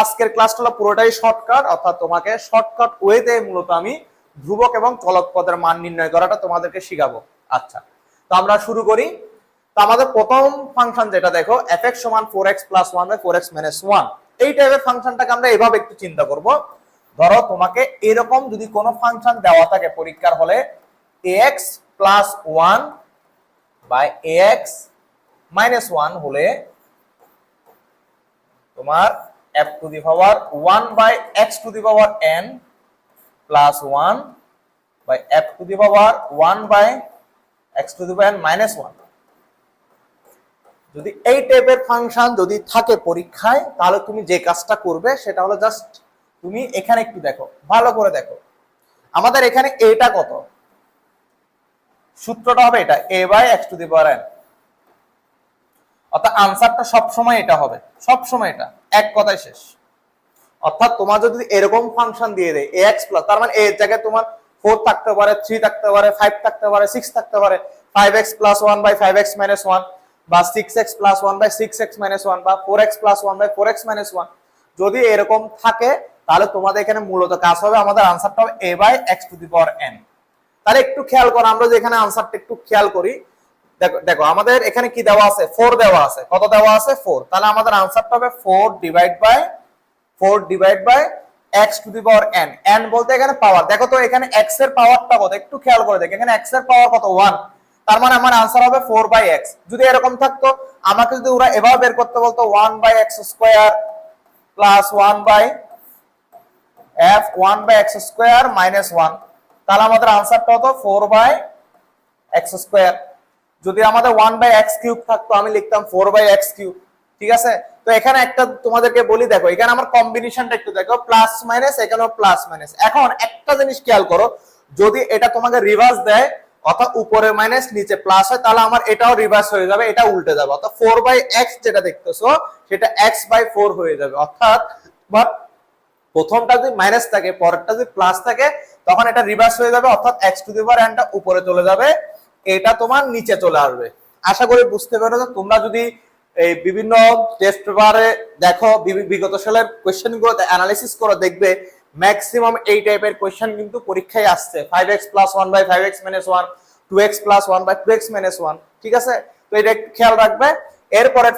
আজকের ক্লাসটা হলো পুরোটাই শর্টকাট, অর্থাৎ তোমাকে শর্টকাট ওয়েতে মূলত আমি ধ্রুবক এবং চলক পদের মান নির্ণয় করাটা তোমাদেরকে শিখাবো। আচ্ছা, তো আমরা শুরু করি। তো আমাদের প্রথম ফাংশন যেটা দেখো f(x = 4x + 1 / 4x - 1), এই টাইপের ফাংশনটাকে আমরা এভাবে একটু চিন্তা করব। ধরো তোমাকে এরকম যদি কোনো ফাংশন দেওয়া থাকে পরীক্ষার হলে ax + 1 / ax - 1 হলে তোমার f⁴1/(x⁴n + 1 f⁴1/(x⁴n - 1), যদি এই টাইপের ফাংশন যদি থাকে পরীক্ষায়, তাহলে তুমি যে কাজটা করবে সেটা হলো জাস্ট তুমি এখানে একটু দেখো, ভালো করে দেখো আমাদের এখানে এটা কত, সূত্রটা হবে এটা a/(x⁴n), অর্থাৎ আনসারটা সবসময় এটা হবে, সবসময় এটা, এক কথায় শেষ। অর্থাৎ তোমার যদি এরকম ফাংশন দিয়ে দেয় ax+, তার মানে এর জায়গায় তোমার 4 থাকতে পারে, 3 থাকতে পারে, 5 থাকতে পারে, 6 থাকতে পারে, 5x + 1 / 5x - 1 বা 6x + 1 / 6x - 1 বা 4x + 1 / 4x - 1, যদি এরকম থাকে তাহলে তোমাদের এখানে মূলত কাজ হবে, আমাদের আনসারটা হবে a/(x⁴n). তাহলে একটু খেয়াল করো, আমরা যে এখানে আনসারটা একটু খেয়াল করি, দেখো দেখো আমাদের এখানে কি দেওয়া আছে, 4 দেওয়া আছে, কত দেওয়া আছে 4, তাহলে আমাদের আনসারটা হবে 4 / x⁴n, n বলতে এখানে পাওয়ার। দেখো তো এখানে x এর পাওয়ারটা কত, একটু খেয়াল করে দেখো, এখানে x এর পাওয়ার কত 1, তার মানে আমার আনসার হবে 4/x। যদি এরকম থাকতো, আমাকে যদি ওরা এভাবে বের করতে বলতো 1/x² + 1/(f1/x² - 1), তাহলে আমাদের আনসারটা হতো 4/x²। যদি আমাদের 1/x³ থাকতো, আমি লিখতাম 4/x³। ঠিক আছে, তো এখানে একটা তোমাদেরকে বলি, দেখো এখানে আমার কম্বিনেশনটা একটু দেখো, প্লাস মাইনাস, এখানেও প্লাস মাইনাস। এখন একটা জিনিস খেয়াল করো, যদি এটা তোমাকে রিভার্স দেয়, অর্থাৎ উপরে মাইনাস নিচে প্লাস হয়, তাহলে আমার এটাও রিভার্স হয়ে যাবে, এটা উল্টে যাবে, অর্থাৎ 4/x যেটা দেখতেছো সেটা x/4 হয়ে যাবে। অর্থাৎ প্রথমটা যদি মাইনাস থাকে, পরেরটা যদি প্লাস থাকে, তখন এটা রিভার্স হয়ে যাবে, অর্থাৎ x⁴n টা উপরে চলে যাবে, এটা তোমার নিচে চলে আসবে। আশা করি বুঝতে পেরেছো। তোমরা যদি এই বিভিন্ন টেস্ট পেপারে দেখো, বিগত সালের কোশ্চেন গুলো অ্যানালিসিস করে দেখবে, ম্যাক্সিমাম এই টাইপের কোশ্চেন কিন্তু পরীক্ষায় আসছে, 5x + 1 / 5x - 1, 2x + 1 / 2x - 1। ঠিক আছে, তো এটা একটু খেয়াল রাখবে। এরপরে